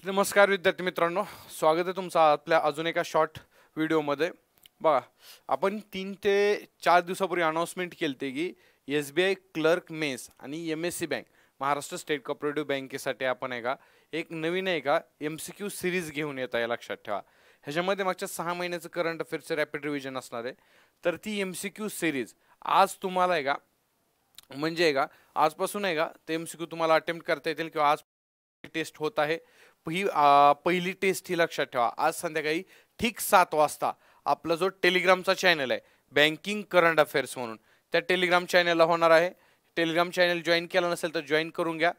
नमस्कार विद्यार्थी मित्रांनो, स्वागत आहे तुमचं आपल्या अजून एका शॉर्ट व्हिडिओमध्ये। बघा, आपण 3 ते 4 दिवसापूर्वी अनाउन्समेंट केलते की SBI क्लर्क मेंस आणि MSC bank Maharashtra state cooperative बँकेसाठी आपण आहे का एक नवीन आहे का MCQ सिरीज घेऊन येत आहे, लक्षात ठेवा। ह्याच्यामध्ये मागच्या 6 महिन्याचं करंट अफेअर्सचं रॅपिड रिव्हिजन असणार आहे। तर ती MCQ सिरीज आज तुम्हाला आहे का म्हणजे आहे का आजपासून आहे का ते MCQ तुम्हाला अटेम्प्ट करता येतील किंवा आज टेस्ट होत आहे। पहिली टेस्ट ही लक्षात ठेवा, आज संध्याकाळी ठीक 7 वाजता आपला जो टेलिग्रामचा चॅनल आहे बँकिंग करंट अफेअर्स म्हणून, त्या टेलिग्राम चॅनलला होणार आहे। टेलिग्राम चॅनल जॉईन केलं नसेल तर जॉईन करून घ्या।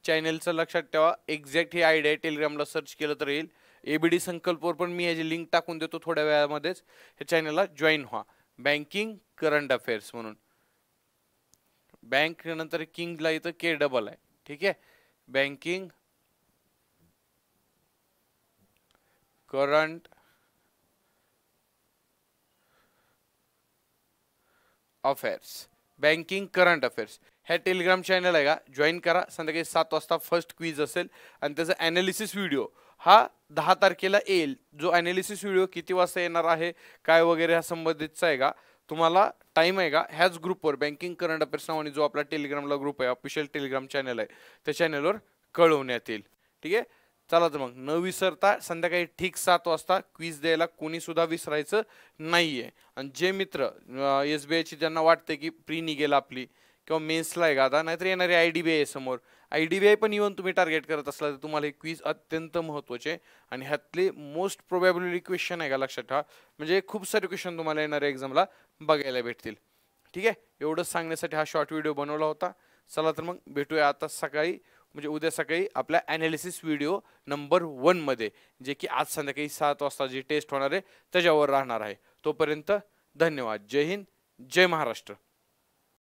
चॅनलचं लक्षात ठेवा, एक्झॅक्ट ही आयडी आहे, टेलिग्रामला सर्च केलं तर येईल। ABD संकल्पवर पण मी ह्याची लिंक टाकून देतो थोड्या वेळामध्येच, हे चॅनलला जॉईन व्हा। बँकिंग करंट अफेअर्स म्हणून, बँक नंतर किंगला इथं K डबल आहे, ठीक आहे। Banking current affairs, banking current affairs ह्या टेलिग्राम चॅनल आहे का जॉईन करा। संध्याकाळी 7 वाजता फर्स्ट क्विज असेल आणि त्याचा ॲनालिसिस व्हिडिओ हा 10 तारखेला येईल। जो ॲनालिसिस व्हिडिओ किती वाजता येणार आहे काय वगैरे ह्या संबंधितचा आहे का तुम्हाला टाइम आहे का ह्याच ग्रुपवर बँकिंग करंट अफेअर्स नावाने जो आपला टेलिग्रामला ग्रुप आहे, ऑफिशियल टेलिग्राम चॅनल आहे, त्या चॅनलवर कळवण्यात येईल, ठीक आहे। चला तर मग न विसरता संध्याकाळी ठीक 7 वाजता क्विज द्यायला कोणी सुद्धा विसरायचं नाहीये। आणि जे मित्र SBI ची ज्यांना वाटते की प्री निघेल आपली किंवा मेन्सला आहे का आता नाहीतर येणारे IDBI समोर, IDBI पण इव्हन तुम्ही टार्गेट करत असला तर तुम्हाला हे क्विज अत्यंत महत्त्वाचे आणि ह्यातले मोस्ट प्रोबॅबिलिटी क्वेश्चन आहे का लक्षात ठेवा, म्हणजे खूप सारे क्वेश्चन तुम्हाला येणाऱ्या एक्झामला बघायला भेटतील, ठीक आहे। एवढंच सांगण्यासाठी हा शॉर्ट व्हिडिओ बनवला होता। चला तर मग भेटूया आता सकाळी, म्हणजे उद्या सकाळी आपल्या ॲनालिसिस व्हिडिओ नंबर 1 मध्ये, जे की आज संध्याकाळी 7 वाजता जी टेस्ट होणार आहे त्याच्यावर राहणार आहे। तोपर्यंत धन्यवाद। जय हिंद, जय महाराष्ट्र।